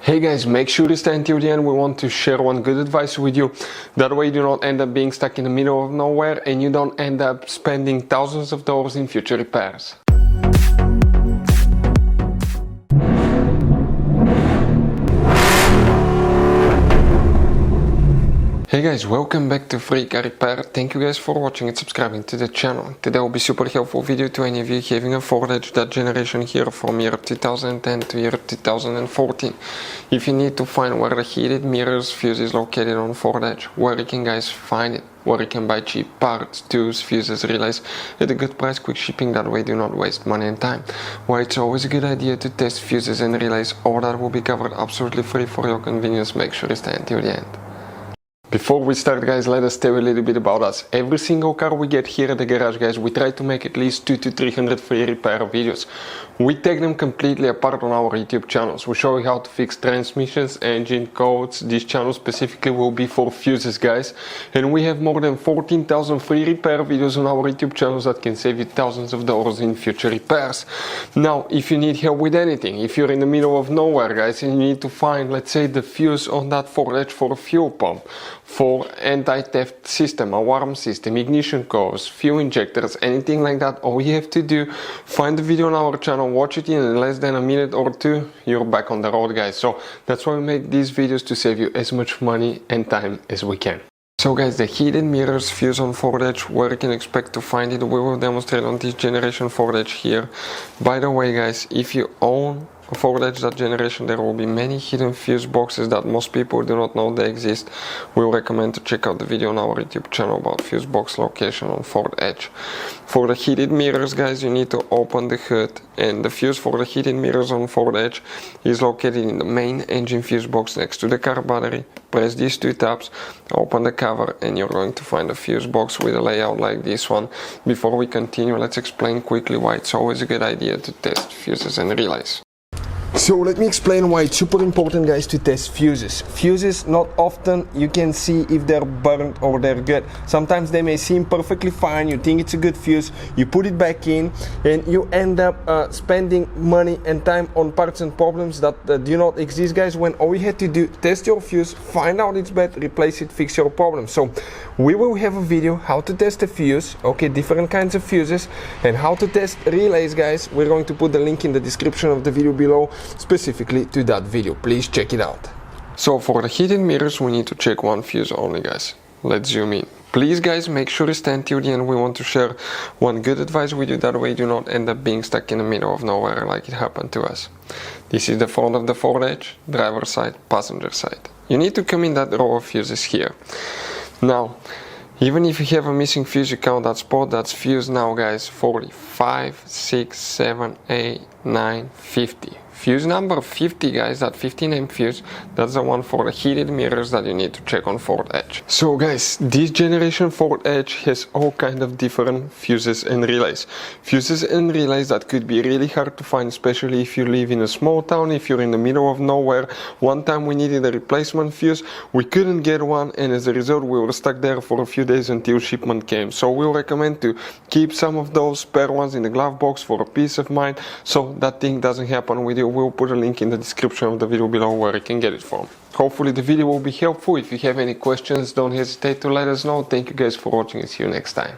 Hey guys, make sure to stay until the end. We want to share one good advice with you. That way you do not end up being stuck in the middle of nowhere and you don't end up spending thousands of dollars in future repairs. Hey guys, welcome back to Free Car Repair. Thank you guys for watching and subscribing to the channel. Today will be super helpful video to any of you having a Ford Edge, that generation here from year 2010 to year 2014. If you need to find where the heated mirrors fuse is located on Ford Edge, where you can guys find it, where you can buy cheap parts, tools, fuses, relays at a good price, quick shipping, that way do not waste money and time. Why it's always a good idea to test fuses and relays, all that will be covered absolutely free for your convenience. Make sure to stay until the end. Before we start guys, let us tell you a little bit about us. Every single car we get here at the garage guys, we try to make at least 200 to 300 free repair videos. We take them completely apart on our YouTube channels. We show you how to fix transmissions, engine codes. This channel specifically will be for fuses guys. And we have more than 14,000 free repair videos on our YouTube channels that can save you thousands of dollars in future repairs. Now, if you need help with anything, if you're in the middle of nowhere guys and you need to find, let's say, the fuse on that Ford Edge for a fuel pump, for anti-theft system, alarm system, ignition codes, fuel injectors, anything like that, all you have to do, find the video on our channel, watch it in less than a minute or two, you're back on the road guys. So that's why we make these videos, to save you as much money and time as we can. So guys, the heated mirrors fuse on Ford Edge, where you can expect to find it, we will demonstrate on this generation Ford Edge here. By the way guys, if you own a Ford Edge that generation, there will be many hidden fuse boxes that most people do not know they exist. We recommend to check out the video on our YouTube channel about fuse box location on Ford Edge. For the heated mirrors guys, you need to open the hood, and the fuse for the heated mirrors on Ford Edge is located in the main engine fuse box next to the car battery. Press these two tabs, open the cover, and you're going to find a fuse box with a layout like this one. Before we continue, let's explain quickly why it's always a good idea to test fuses and relays. So let me explain why it's super important guys to test fuses. Fuses, not often you can see if they're burnt or they're good. Sometimes they may seem perfectly fine, you think it's a good fuse, you put it back in and you end up spending money and time on parts and problems that do not exist guys, when all you had to do, test your fuse, find out it's bad, replace it, fix your problem. So we will have a video how to test a fuse, okay, different kinds of fuses, and how to test relays guys. We're going to put the link in the description of the video below specifically to that video. Please check it out. So for the heated mirrors we need to check one fuse only guys. Let's zoom in. Please guys, make sure to stay until the end. We want to share one good advice with you, that way you do not end up being stuck in the middle of nowhere like it happened to us. This is the front of the Ford Edge, driver side, passenger side. You need to come in that row of fuses here. Now, even if you have a missing fuse, you count that spot, that's fuse now guys, 45, 6, 7, 8, 9, 50. Fuse number 50 guys, that 50 name fuse, that's the one for the heated mirrors that you need to check on Ford Edge. So guys, this generation Ford Edge has all kind of different fuses and relays. Fuses and relays that could be really hard to find, especially if you live in a small town, if you're in the middle of nowhere. One time we needed a replacement fuse, we couldn't get one, and as a result we were stuck there for a few days until shipment came. So we'll recommend to keep some of those spare ones in the glove box for a peace of mind, so that thing doesn't happen with you. We'll put a link in the description of the video below where you can get it from. Hopefully the video will be helpful. If you have any questions, don't hesitate to let us know. Thank you guys for watching and see you next time.